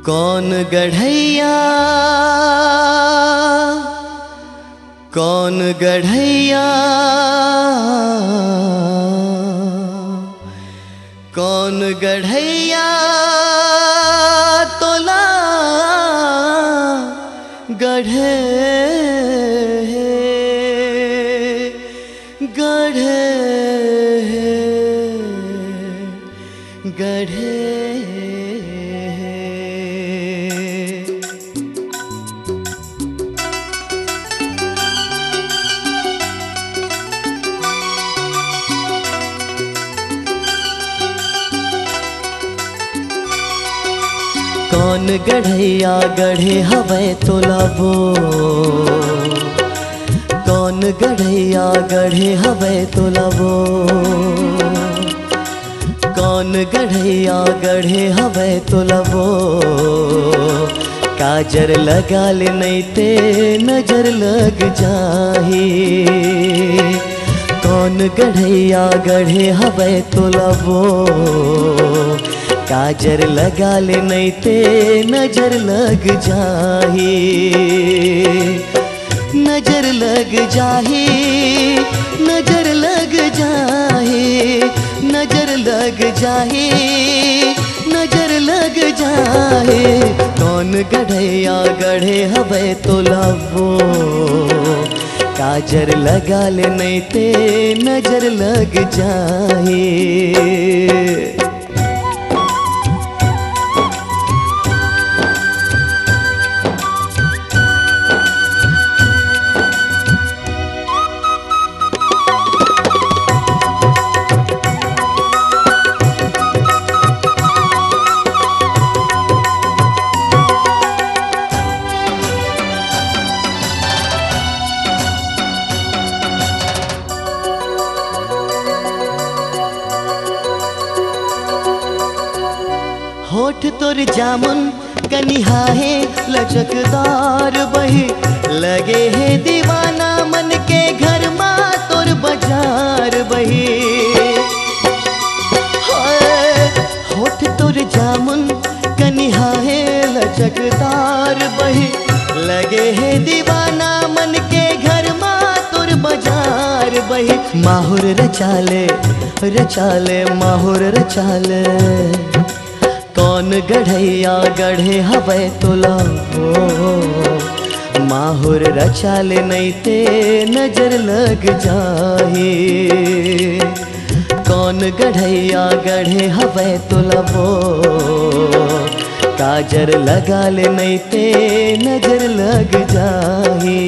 कौन गढ़ैया कौन गढ़ैया कौन गढ़ैया तोला गढ़े गढ़े गढ़े कौन गढ़ैया गढ़े हवे तोला वो कौन गढ़ैया गढ़े हवे तोला वो कौन गढ़ैया गढ़े हवे तोला वो काजर लगा ले नहीं ते नजर लग जाही कौन गढ़ैया गढ़े हवे तोला वो काजर लगा ले नहीं ते नजर लग जाही नजर लग जाही नजर लग जाही नजर लग जाही नजर लग जाही कौन गढ़ैया गढ़े हवे तोला वो काजर लगा ले नहीं ते नजर लग जाही। होठ तोर जामुन कनिहा है लचकदार बही लगे है दीवाना मन के घर मा तोर बाजार बही होठ तोर जामुन कनिहा है लचकदार बही लगे है दीवाना मन के घर मा तोर बाजार बही माहुर रचाले रचाले माहुर रचाले कौन गढ़ैया गढ़े हवे तोला हो माहुर रचा ले नहीं ते नजर लग जाही कौन गढ़ैया गढ़े हवे तोला वो काजर लगा ले नहीं ते नजर लग जाही।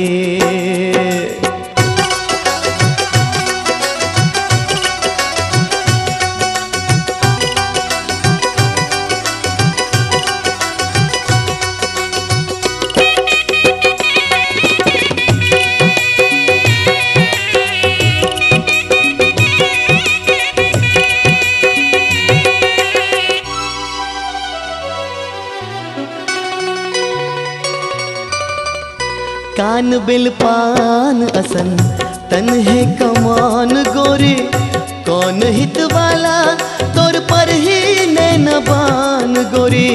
कान बिल पान असन तन है कमान गोरी कौन हित वाला तोर पर ही नैनबान गोरी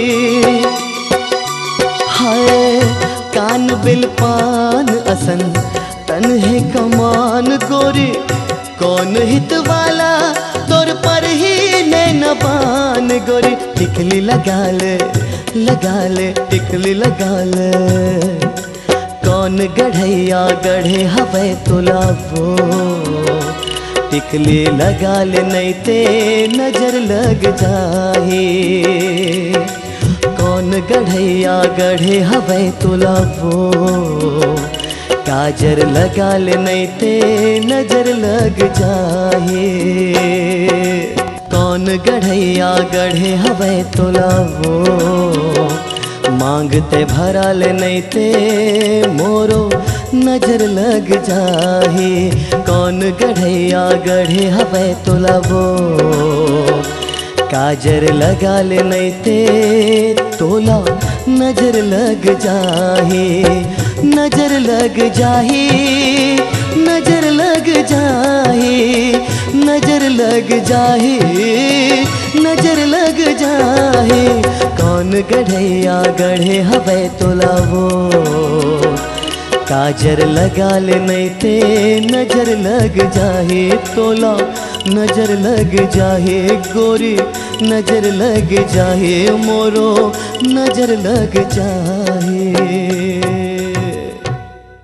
हाय कान बिल पान असन तन है कमान गोरी कौन हित वाला तोर पर ही नैनबान गोरी टिकली लगा ले टिकली लगा ले कौन गढ़ैया गढ़े हवे तोला वो टिकली लगा ले नहीं ते नजर लग जाही कौन गढ़ैया गढ़े हवे तोला वो काजर लगा ले नहीं ते नजर लग जाही कौन गढ़ैया गढ़े हवे तोला वो मांगते भरा ले नहीं ते मोरो नजर लग जाही कौन गढ़ैया गढ़े हवे तोला वो काजर लगा ले नहीं ते तोला नजर लग जाही नजर लग जाही नजर लग जाही नजर लग जाही नजर लग जाही कौन कौन गढ़ैया गढ़े हवे तोला वो। काजर लगा ले नहीं ते नजर लग जाहे तोला, नजर लग जाहे गोरी, नजर लग जाहे मोरो, नजर लग जाहे।